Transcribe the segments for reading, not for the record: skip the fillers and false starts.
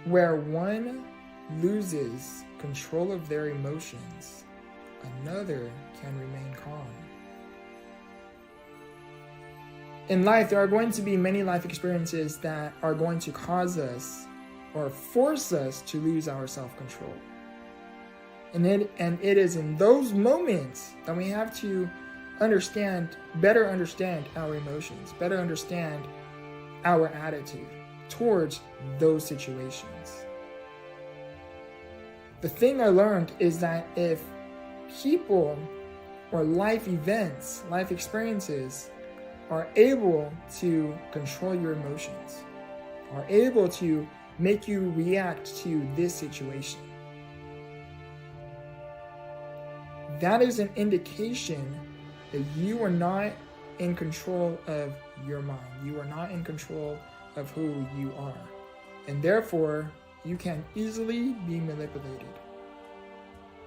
Where one loses control of their emotions, another can remain calm. In life, there are going to be many life experiences that are going to cause us or force us to lose our self-control. And it is in those moments that we have to better understand our emotions, better understand our attitude towards those situations. The thing I learned is that if people or life events, life experiences are able to control your emotions, are able to make you react to this situation, that is an indication that you are not in control of your mind. You are not in control of who you are. And therefore, you can easily be manipulated.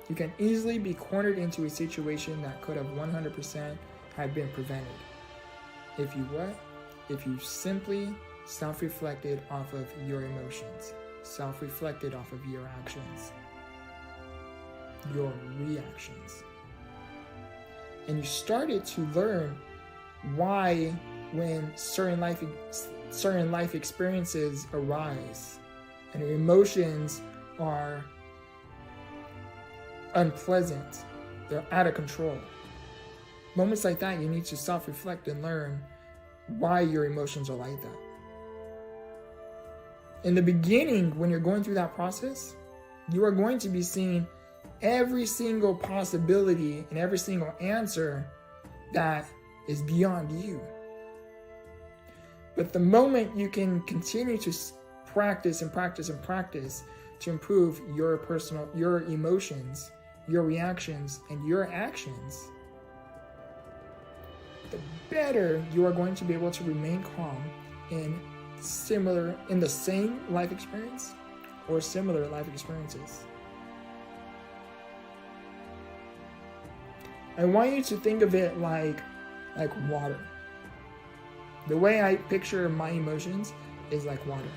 You can easily be cornered into a situation that could have 100% have been prevented. If you simply self-reflected off of your emotions, self-reflected off of your actions, your reactions. And you started to learn why when certain life experiences arise and your emotions are unpleasant, they're out of control. Moments like that, you need to self-reflect and learn why your emotions are like that. In the beginning, when you're going through that process, you are going to be seeing every single possibility and every single answer that is beyond you. But the moment you can continue to practice and practice and practice to improve your emotions, your reactions, and your actions, the better you are going to be able to remain calm in the same life experience or similar life experiences. I want you to think of it like water. The way I picture my emotions is like water.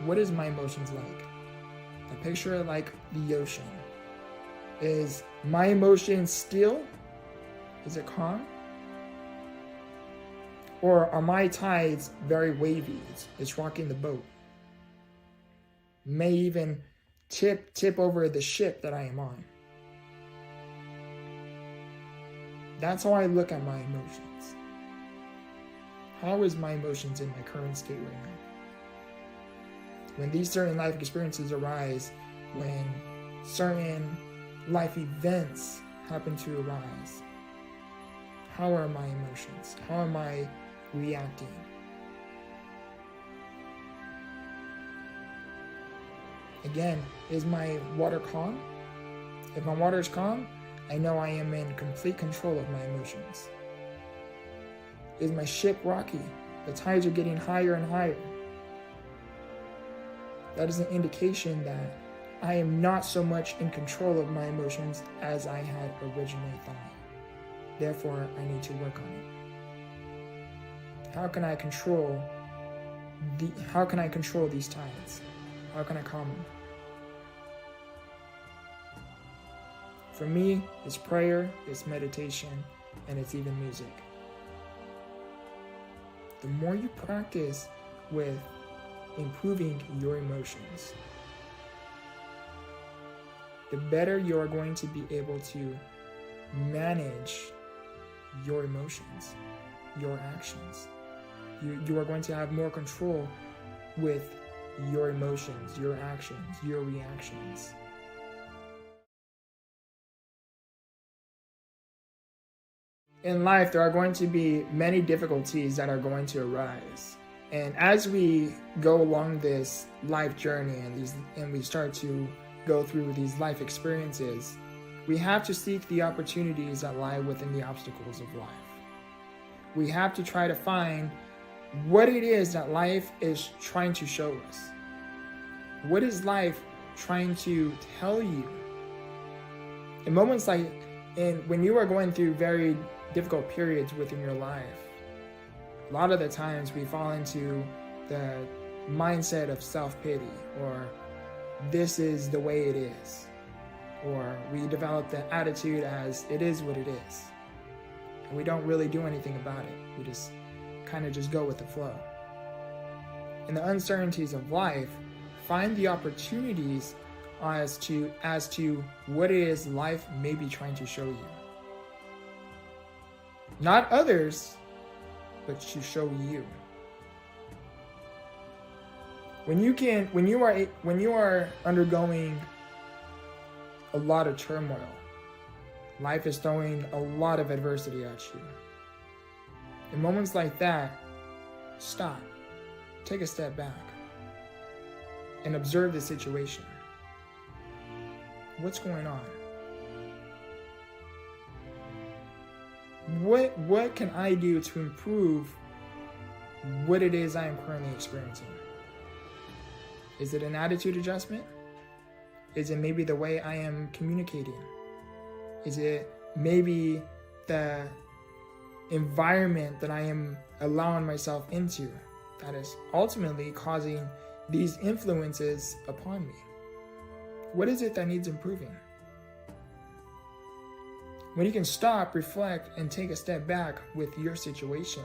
What is my emotions like? I picture it like the ocean. Is my emotion still? Is it calm? Or are my tides very wavy? It's rocking the boat. May even tip over the ship that I am on. That's how I look at my emotions. How is my emotions in my current state right now? When these certain life experiences arise, when certain life events happen to arise, how are my emotions? How am I reacting? Again, is my water calm? If my water is calm, I know I am in complete control of my emotions. Is my ship rocky? The tides are getting higher and higher. That is an indication that I am not so much in control of my emotions as I had originally thought. Therefore, I need to work on it. How can I control these tides? How can I calm them? For me, it's prayer, it's meditation, and it's even music. The more you practice with improving your emotions, the better you are going to be able to manage your emotions, your actions. You are going to have more control with your emotions, your actions, your reactions. In life, there are going to be many difficulties that are going to arise. And as we go along this life journey and we start to go through these life experiences, we have to seek the opportunities that lie within the obstacles of life. We have to try to find what it is that life is trying to show us. What is life trying to tell you? In moments like when you are going through very difficult periods within your life, a lot of the times we fall into the mindset of self-pity, or this is the way it is, or we develop the attitude as it is what it is, and we don't really do anything about it. We just kind of just go with the flow. In the uncertainties of life, find the opportunities as to what it is life may be trying to show you. Not others, but to show you. When you are undergoing a lot of turmoil, life is throwing a lot of adversity at you. In moments like that, stop, take a step back, and observe the situation. What's going on? What can I do to improve what it is I am currently experiencing? Is it an attitude adjustment? Is it maybe the way I am communicating? Is it maybe the environment that I am allowing myself into that is ultimately causing these influences upon me? What is it that needs improving? When you can stop, reflect, and take a step back with your situation,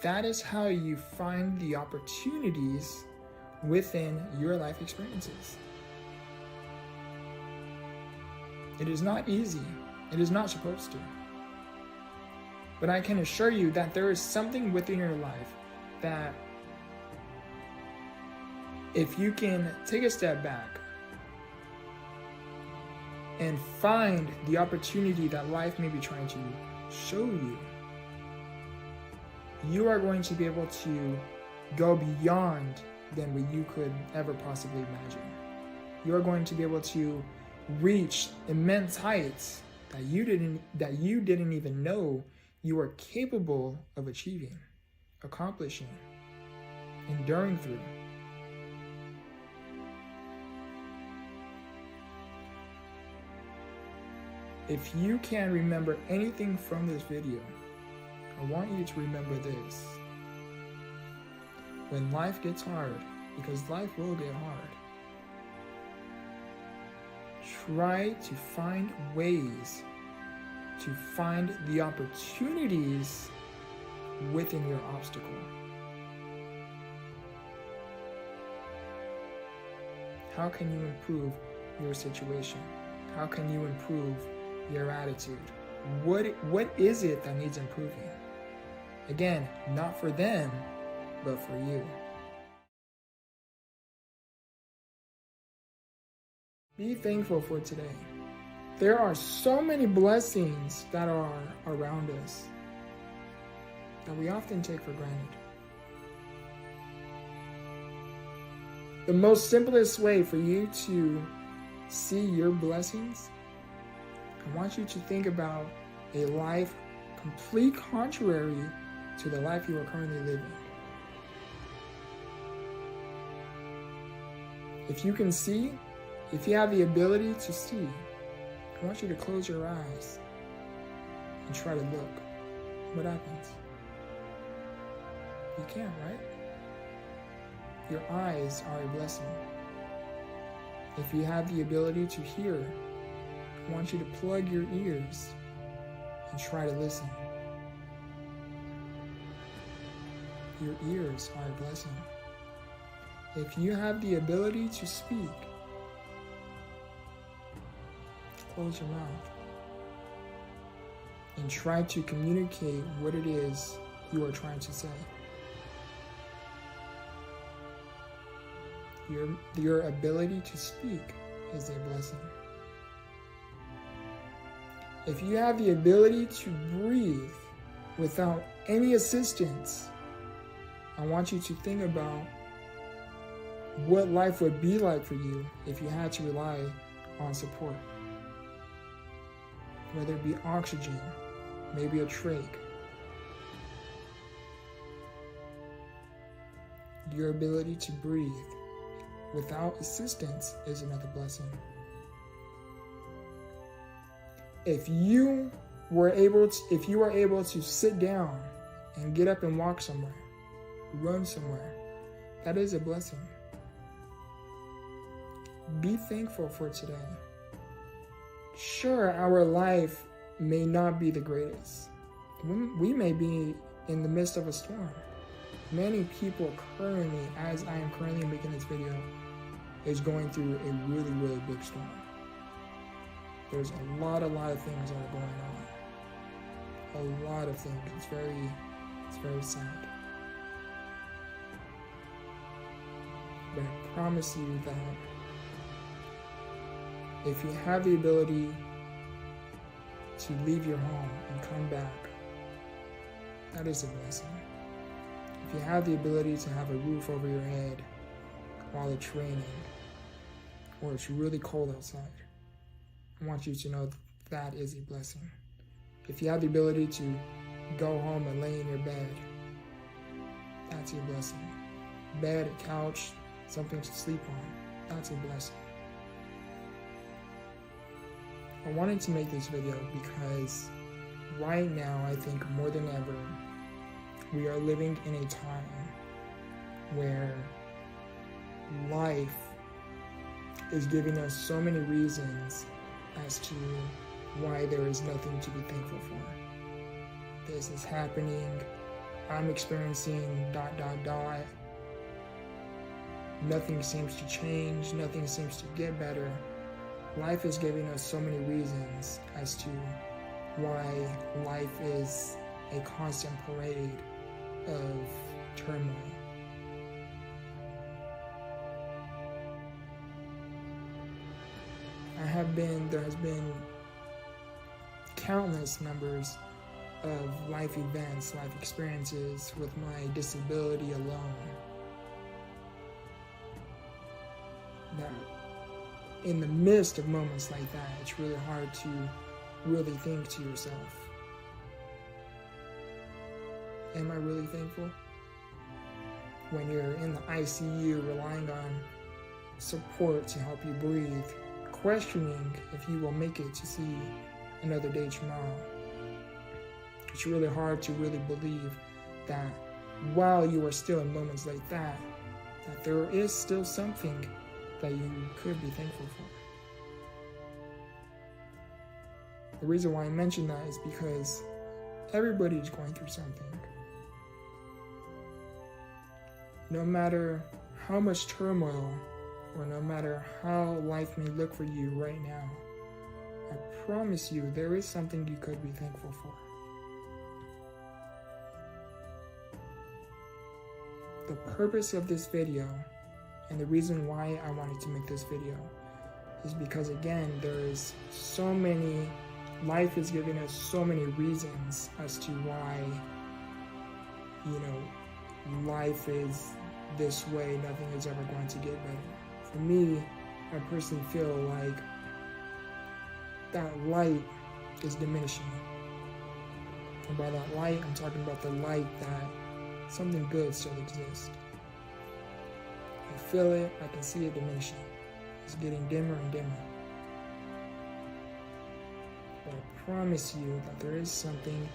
that is how you find the opportunities within your life experiences. It is not easy. It is not supposed to. But I can assure you that there is something within your life that if you can take a step back and find the opportunity that life may be trying to show you, you are going to be able to go beyond than what you could ever possibly imagine. You are going to be able to reach immense heights that you didn't even know you were capable of achieving, accomplishing, enduring through. If you can remember anything from this video, I want you to remember this. When life gets hard, because life will get hard, try to find ways to find the opportunities within your obstacle. How can you improve your situation? How can you improve your attitude? What is it that needs improving? Again, not for them, but for you. Be thankful for today. There are so many blessings that are around us that we often take for granted. The most simplest way for you to see your blessings, I want you to think about a life complete contrary to the life you are currently living. If you can see, if you have the ability to see, I want you to close your eyes and try to look. What happens? You can't, right? Your eyes are a blessing. If you have the ability to hear, I want you to plug your ears and try to listen. Your ears are a blessing. If you have the ability to speak, close your mouth and try to communicate what it is you are trying to say. Your ability to speak is a blessing. If you have the ability to breathe without any assistance, I want you to think about what life would be like for you if you had to rely on support. Whether it be oxygen, maybe a trach. Your ability to breathe without assistance is another blessing. If you are able to sit down and get up and walk somewhere, run somewhere, That is a blessing. Be thankful for today. Sure, our life may not be the greatest. We may be in the midst of a storm. Many people currently, as I am currently making this video, is going through a really, really big storm. There's a lot of things that are going on. A lot of things. It's very sad. But I promise you that if you have the ability to leave your home and come back, that is a blessing. If you have the ability to have a roof over your head while it's raining or it's really cold outside, I want you to know that is a blessing. If you have the ability to go home and lay in your bed, that's a blessing. Bed, a couch, something to sleep on, that's a blessing. I wanted to make this video because right now, I think more than ever, we are living in a time where life is giving us so many reasons as to why there is nothing to be thankful for. This is happening. I'm experiencing ... Nothing seems to change. Nothing seems to get better. Life is giving us so many reasons as to why life is a constant parade of turmoil. There has been countless numbers of life events, life experiences with my disability alone that in the midst of moments like that, it's really hard to really think to yourself, am I really thankful? When you're in the ICU relying on support to help you breathe, questioning if you will make it to see another day tomorrow. It's really hard to really believe that while you are still in moments like that there is still something that you could be thankful for. The reason why I mention that is because everybody is going through something. No matter how much turmoil or no matter how life may look for you right now, I promise you there is something you could be thankful for. The purpose of this video and the reason why I wanted to make this video is because, again, life is giving us so many reasons as to why, life is this way, nothing is ever going to get better. For me, I personally feel like that light is diminishing. And by that light, I'm talking about the light that something good still exists. I feel it, I can see it diminishing. It's getting dimmer and dimmer. But I promise you that there is something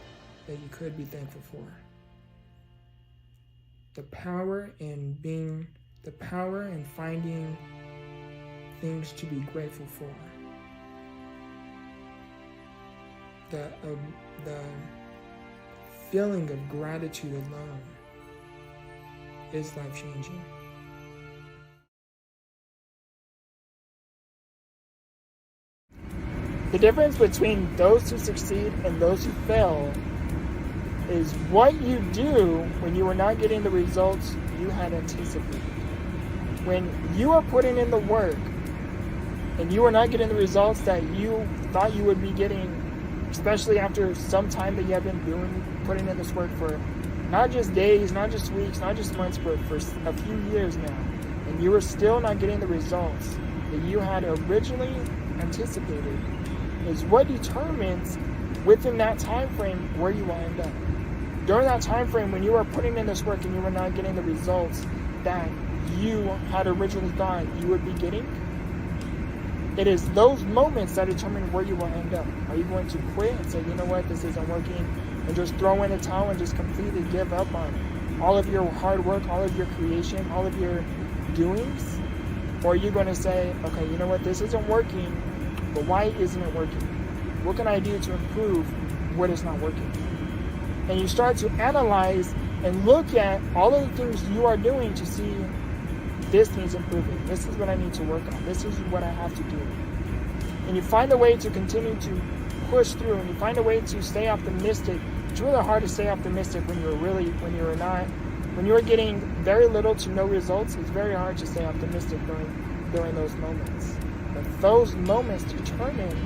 that you could be thankful for. The power in finding things to be grateful for. The feeling of gratitude alone is life-changing. The difference between those who succeed and those who fail is what you do when you are not getting the results you had anticipated. When you are putting in the work and you are not getting the results that you thought you would be getting, especially after some time that you have been putting in this work for not just days, not just weeks, not just months, but for a few years now, and you are still not getting the results that you had originally anticipated, is what determines within that time frame where you will end up. During that time frame when you are putting in this work and you are not getting the results that you had originally thought you would be getting, it is those moments that determine where you will end up. Are you going to quit and say, you know what, this isn't working, and just throw in a towel and just completely give up on it? all of your hard work, all of your creation, all of your doings? Or are you going to say, okay, you know what, this isn't working, but why isn't it working? What can I do to improve what is not working? And you start to analyze and look at all of the things you are doing to see, this needs improving. This is what I need to work on. This is what I have to do. And you find a way to continue to push through, and you find a way to stay optimistic. It's really hard to stay optimistic when you're getting very little to no results. It's very hard to stay optimistic during those moments. But those moments determine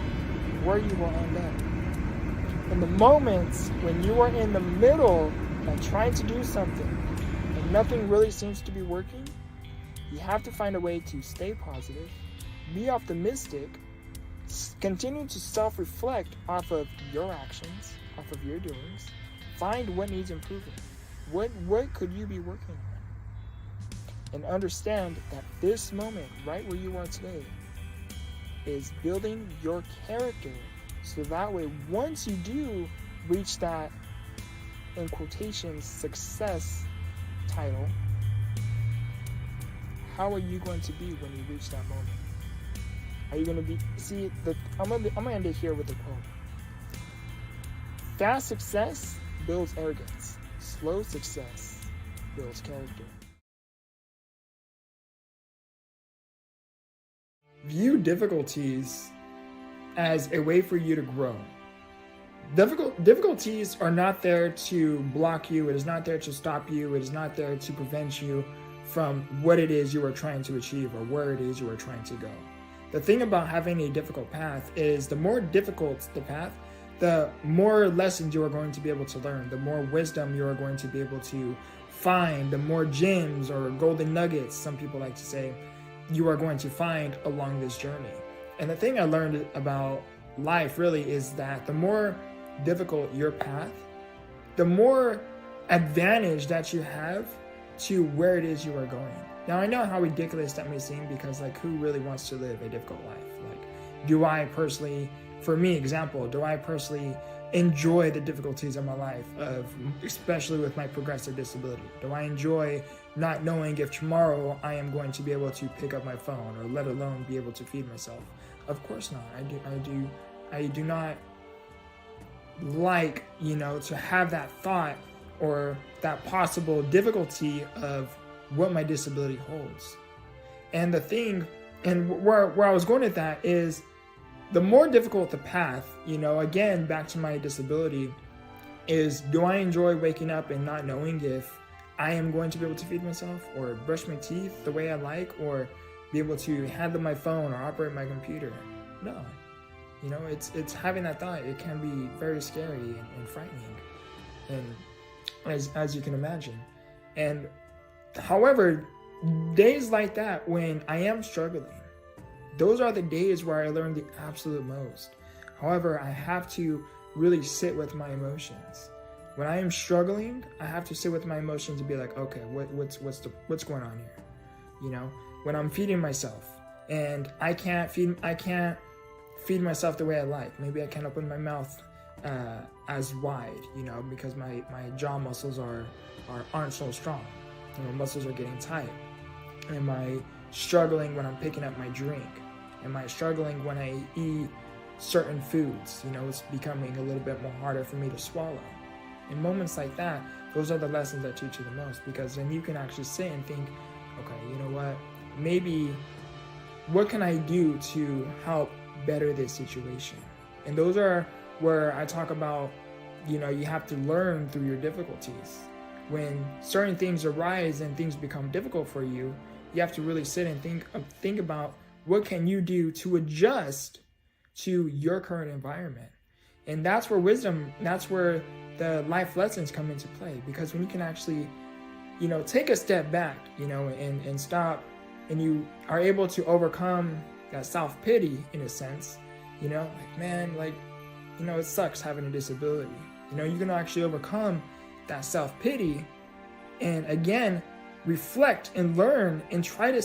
where you will end up. In the moments when you are in the middle of trying to do something and nothing really seems to be working, you have to find a way to stay positive, be optimistic, continue to self-reflect off of your actions, off of your doings, find what needs improving. What could you be working on? And understand that this moment, right where you are today, is building your character, so that way once you do reach that, in quotations, success title, how are you going to be when you reach that moment? Are you going to be, I'm going to end it here with a quote. Fast success builds arrogance. Slow success builds character. View difficulties as a way for you to grow. Difficulties are not there to block you. It is not there to stop you. It is not there to prevent you from what it is you are trying to achieve or where it is you are trying to go. The thing about having a difficult path is the more difficult the path, the more lessons you are going to be able to learn, the more wisdom you are going to be able to find, the more gems or golden nuggets, some people like to say, you are going to find along this journey. And the thing I learned about life really is that the more difficult your path, the more advantage that you have to where it is you are going. Now, I know how ridiculous that may seem, because like, who really wants to live a difficult life? Like, do I personally, for me, example, do I personally enjoy the difficulties of my life, especially with my progressive disability? Do I enjoy not knowing if tomorrow I am going to be able to pick up my phone, or let alone be able to feed myself? Of course not. I do not like, to have that thought or that possible difficulty of what my disability holds. And the thing, and where I was going with that is, the more difficult the path, again, back to my disability, is, do I enjoy waking up and not knowing if I am going to be able to feed myself, or brush my teeth the way I like, or be able to handle my phone or operate my computer? No. It's having that thought. It can be very scary and frightening, and as you can imagine. And however, days like that, when I am struggling, those are the days where I learn the absolute most. However, I have to really sit with my emotions. When I am struggling, I have to sit with my emotions and be like, okay, what's going on here? When I'm feeding myself and I can't feed myself the way I like. Maybe I can't open my mouth as wide, because my jaw muscles aren't so strong. Muscles are getting tight. Am I struggling when I'm picking up my drink? Am I struggling when I eat certain foods? It's becoming a little bit more harder for me to swallow. In moments like that, those are the lessons that teach you the most, because then you can actually sit and think, okay, you know what? Maybe what can I do to help better this situation? And those are where I talk about, you have to learn through your difficulties. When certain things arise and things become difficult for you, you have to really sit and think about, what can you do to adjust to your current environment? And that's where that's where the life lessons come into play. Because when you can actually, take a step back, and stop, and you are able to overcome that self-pity in a sense, it sucks having a disability. You can actually overcome that self-pity and again, reflect and learn and try to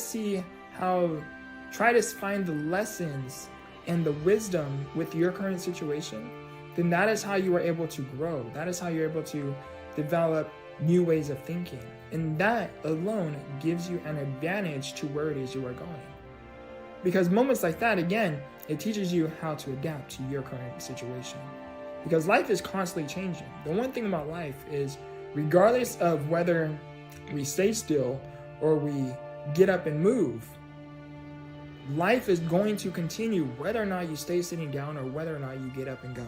find the lessons and the wisdom with your current situation. Then that is how you are able to grow. That is how you're able to develop new ways of thinking. And that alone gives you an advantage to where it is you are going. Because moments like that, again, it teaches you how to adapt to your current situation. Because life is constantly changing. The one thing about life is, regardless of whether we stay still or we get up and move, life is going to continue whether or not you stay sitting down or whether or not you get up and go.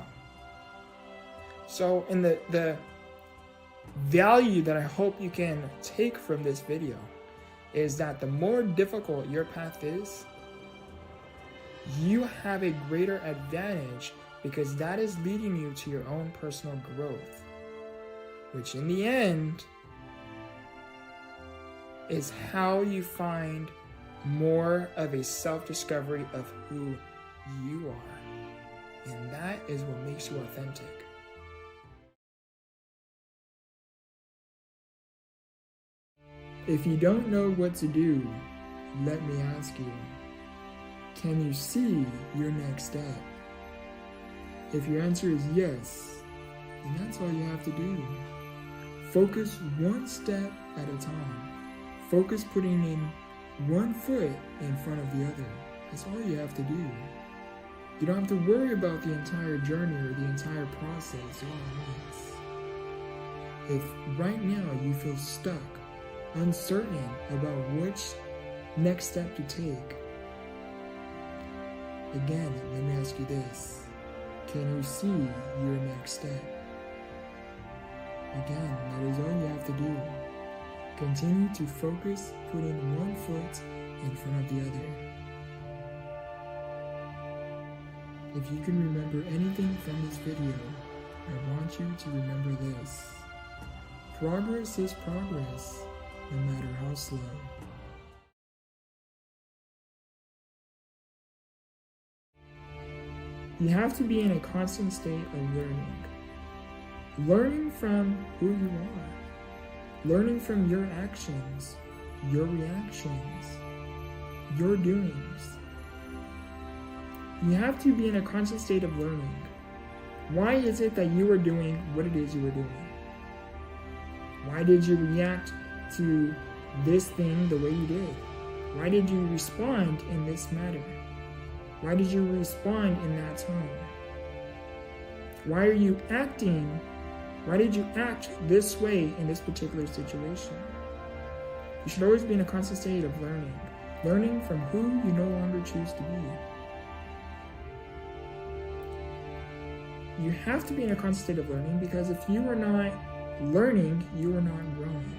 So in the value that I hope you can take from this video is that the more difficult your path is, you have a greater advantage, because that is leading you to your own personal growth, which in the end is how you find more of a self-discovery of who you are. And that is what makes you authentic. If you don't know what to do, let me ask you, can you see your next step? If your answer is yes, then that's all you have to do. Focus one step at a time. Focus putting in one foot in front of the other. That's all you have to do. You don't have to worry about the entire journey or the entire process all at once. If right now you feel stuck, uncertain about which next step to take, again, let me ask you this. Can you see your next step? Again, that is all you have to do. Continue to focus, putting one foot in front of the other. If you can remember anything from this video, I want you to remember this. Progress is progress, no matter how slow. You have to be in a constant state of learning. Learning from who you are. Learning from your actions, your reactions, your doings. You have to be in a constant state of learning. Why is it that you are doing what it is you are doing? Why did you react to this thing the way you did? Why did you respond in this matter? Why did you respond in that tone? Why are you acting? Why did you act this way in this particular situation? You should always be in a constant state of learning. Learning from who you no longer choose to be. You have to be in a constant state of learning, because if you are not learning, you are not growing.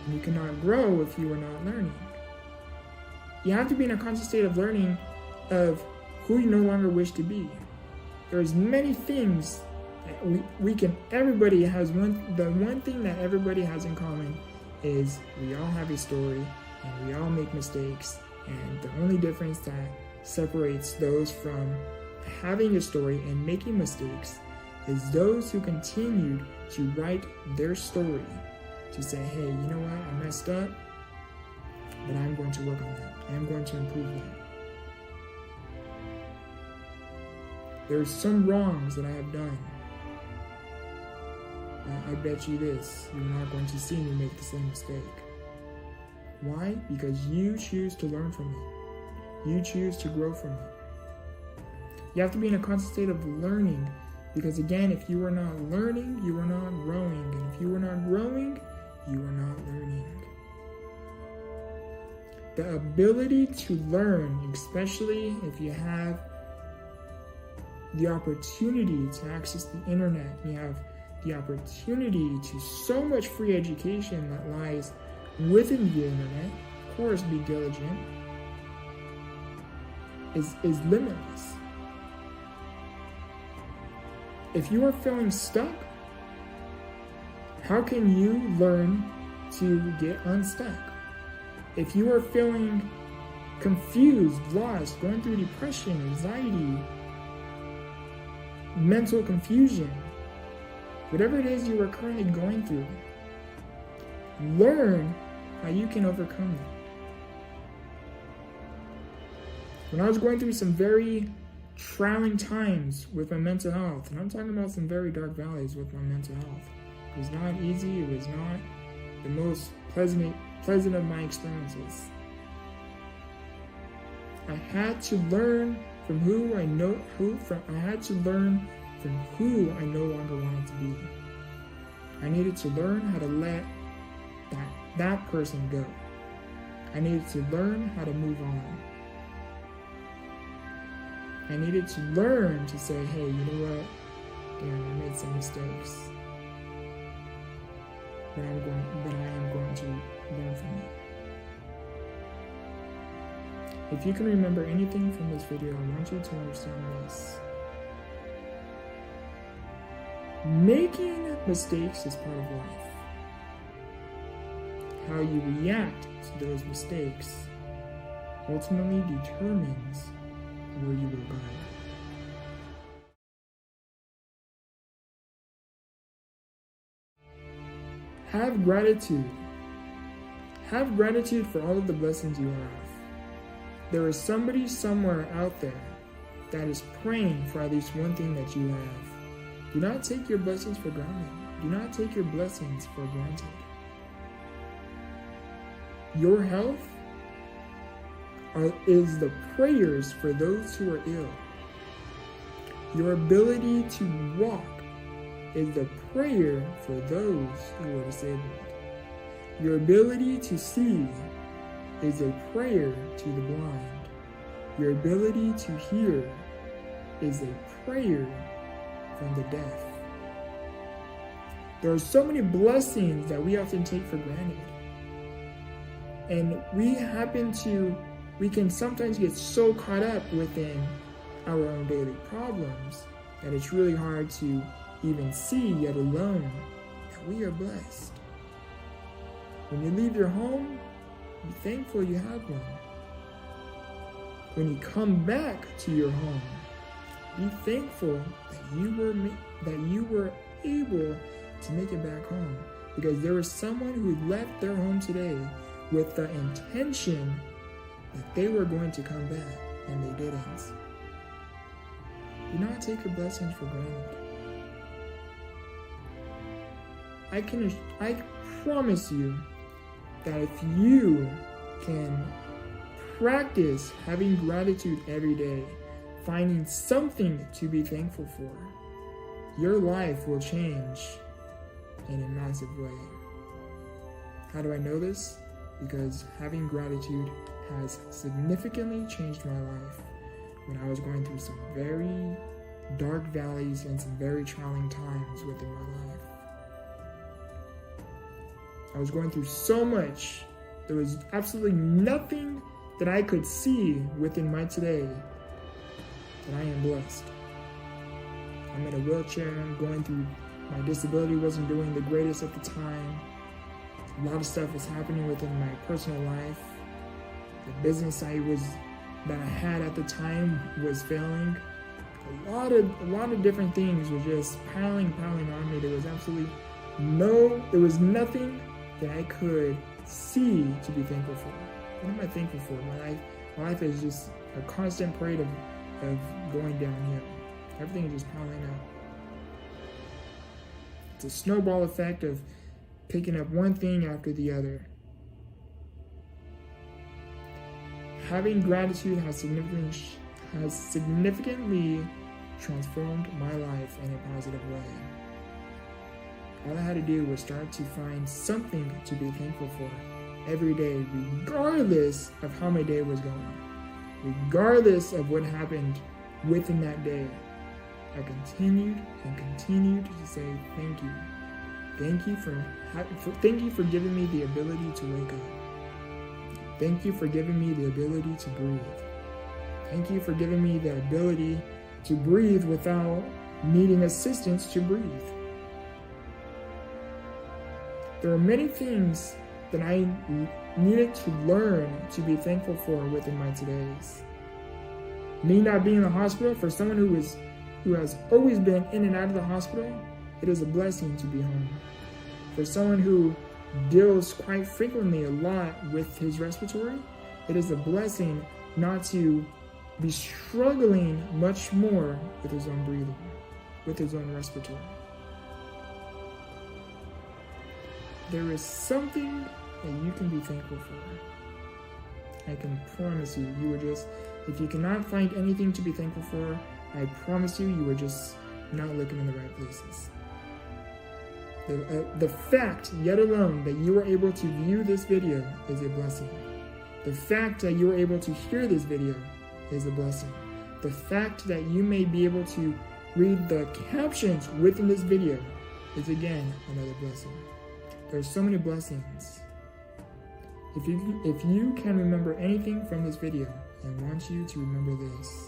And you cannot grow if you are not learning. You have to be in a constant state of learning of who you no longer wish to be. There's many things that everybody has the one thing that everybody has in common is we all have a story and we all make mistakes, and the only difference that separates those from having a story and making mistakes is those who continued to write their story to say, hey, you know what, I messed up, but I'm going to work on that. I'm going to improve that. There's some wrongs that I have done. I bet you this, you're not going to see me make the same mistake. Why? Because you choose to learn from it. You choose to grow from it. You have to be in a constant state of learning, because again, if you are not learning, you are not growing. And if you are not growing, you are not learning. The ability to learn, especially if you have the opportunity to access the internet, you have the opportunity to so much free education that lies within the internet, of course, be diligent, is limitless. If you are feeling stuck, how can you learn to get unstuck? If you are feeling confused, lost, going through depression, anxiety, mental confusion, whatever it is you are currently going through, learn how you can overcome it. When I was going through some very trying times with my mental health, and I'm talking about some very dark valleys with my mental health, It was not easy. It was not the most pleasant of my experiences. I had to learn from who I no longer wanted to be. I needed to learn how to let that person go. I needed to learn how to move on. I needed to learn to say, hey, you know what? Damn, I made some mistakes. But I am going to learn from it. If you can remember anything from this video, I want you to understand this. Making mistakes is part of life. How you react to those mistakes ultimately determines where you will go. Have gratitude. Have gratitude for all of the blessings you have. There is somebody somewhere out there that is praying for at least one thing that you have. Do not take your blessings for granted. Do not take your blessings for granted. Your health is the prayers for those who are ill. Your ability to walk is the prayer for those who are disabled. Your ability to see is a prayer to the blind. Your ability to hear is a prayer from the deaf. There are so many blessings that we often take for granted. And we can sometimes get so caught up within our own daily problems that it's really hard to even see, yet alone, that we are blessed. When you leave your home, be thankful you have one. When you come back to your home, be thankful that you were able to make it back home. Because there was someone who left their home today with the intention that they were going to come back, and they didn't. Do not take your blessings for granted. I promise you that if you can practice having gratitude every day, finding something to be thankful for, your life will change in a massive way. How do I know this? Because having gratitude has significantly changed my life when I was going through some very dark valleys and some very trying times within my life. I was going through so much. There was absolutely nothing that I could see within my today that I am blessed. I'm in a wheelchair, I'm going through, my disability wasn't doing the greatest at the time. A lot of stuff was happening within my personal life. The business that I had at the time was failing. A lot of different things were just piling on me. There was nothing that I could see to be thankful for. What am I thankful for? My life is just a constant parade of going downhill. Everything is just piling up. It's a snowball effect of picking up one thing after the other. Having gratitude has significantly transformed my life in a positive way. All I had to do was start to find something to be thankful for every day, regardless of how my day was going, regardless of what happened within that day. I continued to say thank you. Thank you for giving me the ability to wake up. Thank you for giving me the ability to breathe. Thank you for giving me the ability to breathe without needing assistance to breathe. There are many things that I needed to learn to be thankful for within my todays. Me not being in the hospital, for someone who has always been in and out of the hospital, it is a blessing to be home. For someone who deals quite frequently a lot with his respiratory, it is a blessing not to be struggling much more with his own breathing, with his own respiratory. there is something that you can be thankful for. I can promise you, if you cannot find anything to be thankful for, I promise you, you are just not looking in the right places. The fact, yet alone, that you were able to view this video is a blessing. The fact that you were able to hear this video is a blessing. The fact that you may be able to read the captions within this video is again another blessing. There's so many blessings. If you can remember anything from this video, I want you to remember this.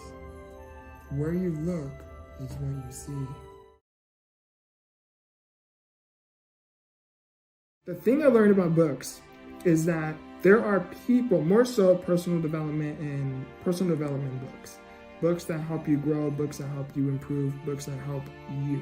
Where you look is what you see. The thing I learned about books is that there are people, more so personal development books. Books that help you grow, books that help you improve, books that help you.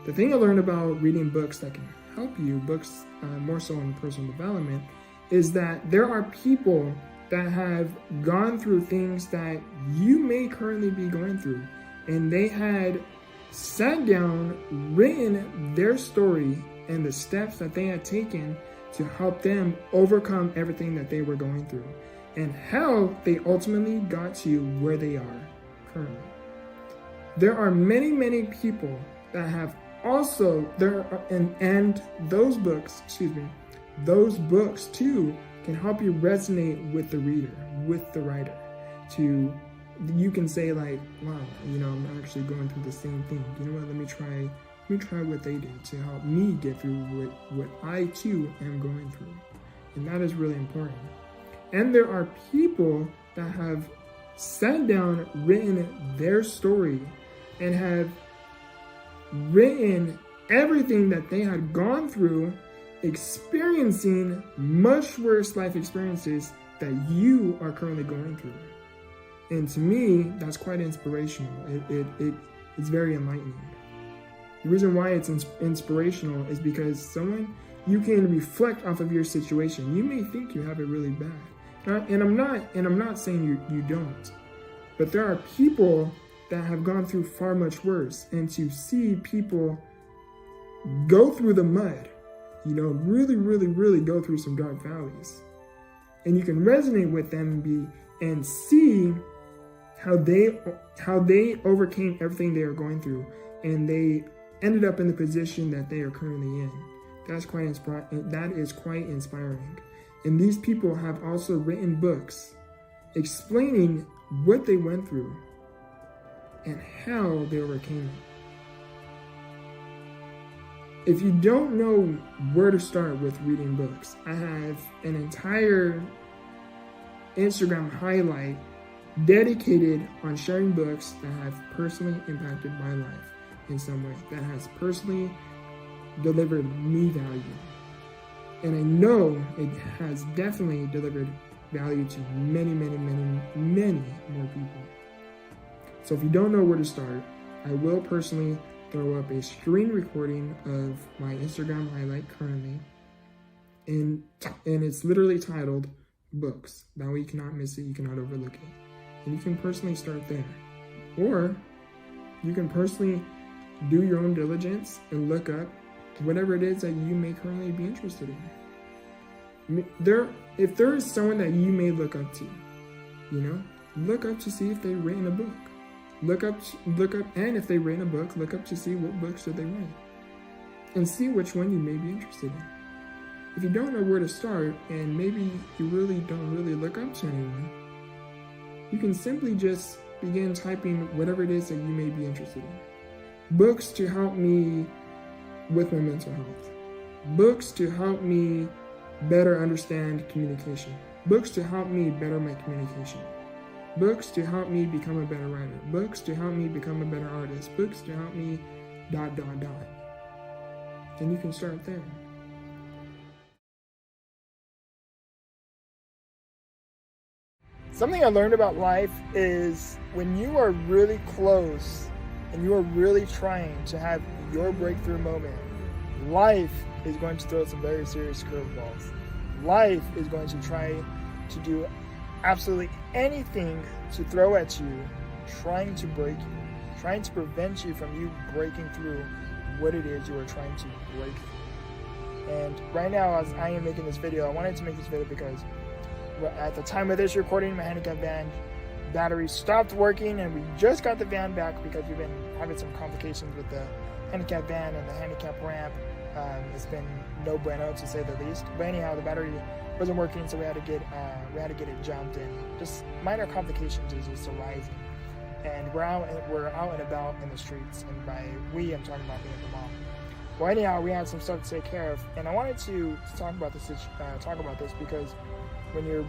The thing I learned about reading books that can help you, books more so in personal development, is that there are people that have gone through things that you may currently be going through. And they had sat down, written their story and the steps that they had taken to help them overcome everything that they were going through, and how they ultimately got to where they are currently. There are many, many people that have also and those books too can help you resonate with the reader, with the writer. You can say like, wow, I'm actually going through the same thing. You know what? Let me try what they did to help me get through what I too am going through. And that is really important. And there are people that have sat down, written their story, and have written everything that they had gone through, experiencing much worse life experiences that you are currently going through. And to me, that's quite inspirational. It's very enlightening. The reason why it's inspirational is because you can reflect off of your situation. You may think you have it really bad. And I'm not saying you don't. But there are people that have gone through far much worse. And to see people go through the mud, really, really, really go through some dark valleys. And you can resonate with them and see how they overcame everything they are going through, and they ended up in the position that they are currently in. That is quite inspiring. And these people have also written books explaining what they went through and how they overcame it. If you don't know where to start with reading books, I have an entire Instagram highlight dedicated on sharing books that have personally impacted my life in some way, that has personally delivered me value. And I know it has definitely delivered value to many, many, many, many more people. So if you don't know where to start, I will personally throw up a screen recording of my Instagram highlight currently. And it's literally titled Books. That way you cannot miss it, you cannot overlook it. And you can personally start there. Or you can personally do your own diligence and look up whatever it is that you may currently be interested in. If there is someone that you may look up to, look up to see if they've written a book. Look up, and if they've written a book, look up to see what books did they write. And see which one you may be interested in. If you don't know where to start, and maybe you really don't really look up to anyone, you can simply just begin typing whatever it is that you may be interested in. Books to help me with my mental health. Books to help me better understand communication. Books to help me better my communication. Books to help me become a better writer. Books to help me become a better artist. Books to help me ... Then you can start there. Something I learned about life is when you are really close and you are really trying to have your breakthrough moment, life is going to throw some very serious curveballs. Life is going to try to do absolutely anything to throw at you, trying to break you, trying to prevent you from you breaking through what it is you are trying to break through. And right now, as I am making this video, I wanted to make this video because at the time of this recording, my handicap van battery stopped working, and we just got the van back because we've been having some complications with the handicap van and the handicap ramp. It's been no bueno, to say the least. But anyhow, the battery wasn't working, so we had to get it jumped, and just minor complications is just arising. And we're out and about in the streets, and by we, I'm talking about me and the mom. Well, anyhow, we had some stuff to take care of, and I wanted to talk about this because when you're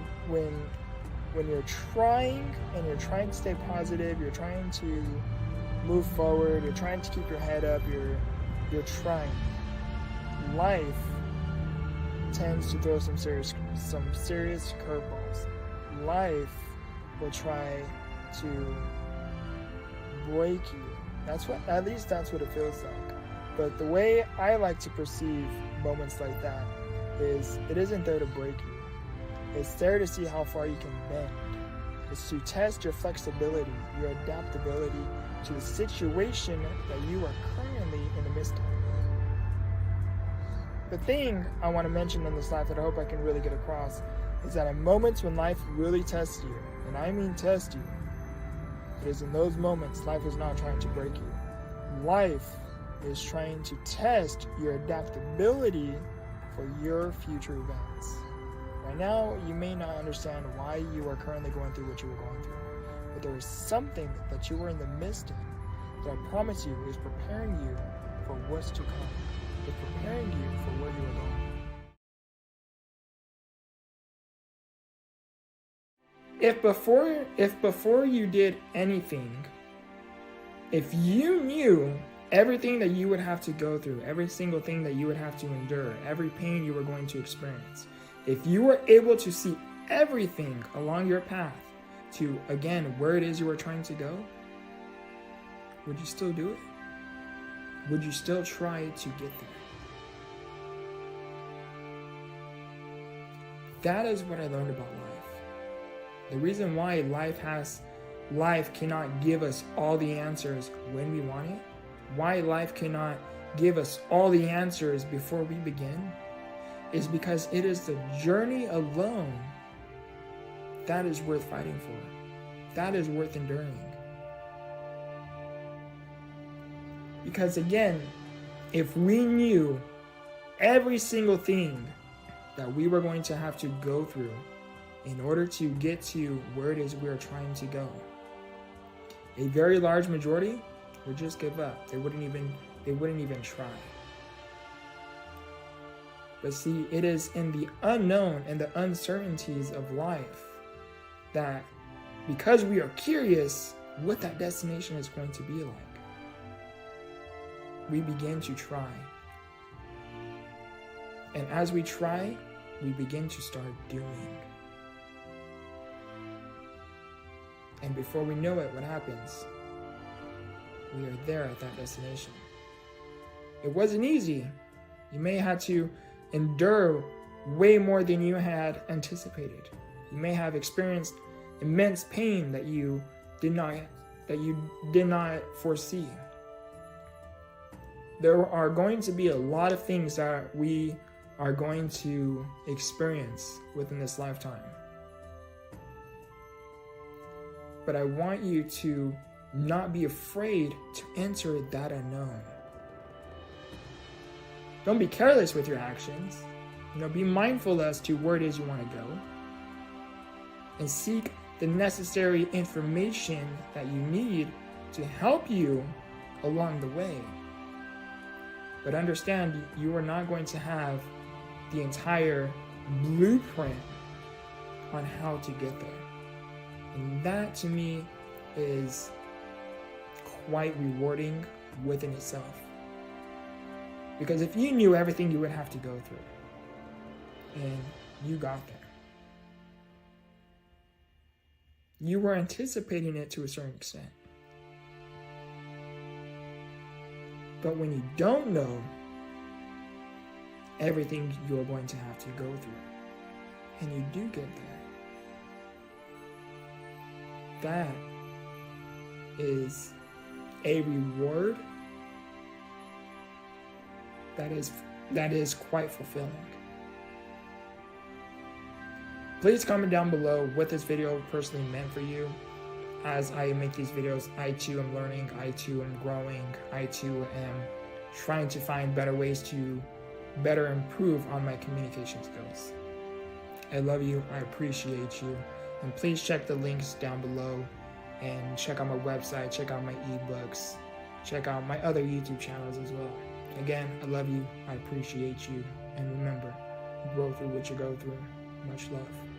trying to stay positive, you're trying to move forward, you're trying to keep your head up, you're trying. Life tends to throw some serious curveballs. Life will try to break you. At least that's what it feels like. But the way I like to perceive moments like that is it isn't there to break you. It's there to see how far you can bend. It's to test your flexibility, your adaptability to the situation that you are currently in the midst of. The thing I want to mention in this life that I hope I can really get across is that in moments when life really tests you, and I mean test you, it is in those moments life is not trying to break you. Life is trying to test your adaptability for your future events. Right now, you may not understand why you are currently going through what you are going through, but there is something that you are in the midst of that I promise you is preparing you for what's to come. It's preparing you for where you are going. If before you did anything, if you knew everything that you would have to go through, every single thing that you would have to endure, every pain you were going to experience, if you were able to see everything along your path to, again, where it is you were trying to go, would you still do it? Would you still try to get there? That is what I learned about life. The reason why life cannot give us all the answers when we want it, why life cannot give us all the answers before we begin, is because it is the journey alone that is worth fighting for. That is worth enduring. Because again, if we knew every single thing that we were going to have to go through in order to get to where it is we are trying to go, a very large majority would just give up. They wouldn't even try. But see, it is in the unknown and the uncertainties of life that, because we are curious what that destination is going to be like, we begin to try. And as we try, we begin to start doing. And before we know it, what happens? We are there at that destination. It wasn't easy. You may have had to endure way more than you had anticipated. You may have experienced immense pain that you did not foresee. There are going to be a lot of things that we are going to experience within this lifetime. But I want you to not be afraid to enter that unknown. Don't be careless with your actions. Be mindful as to where it is you want to go. And seek the necessary information that you need to help you along the way. But understand, you are not going to have the entire blueprint on how to get there. And that, to me, is quite rewarding within itself. Because if you knew everything you would have to go through, and you got there, you were anticipating it to a certain extent. But when you don't know everything you're going to have to go through, and you do get there, that is a reward that is that is quite fulfilling. Please comment down below what this video personally meant for you. As I make these videos, I too am learning, I too am growing, I too am trying to find better ways to better improve on my communication skills. I love you, I appreciate you, and please check the links down below and check out my website, check out my ebooks, check out my other YouTube channels as well. Again, I love you, I appreciate you, and remember, grow through what you go through. Much love.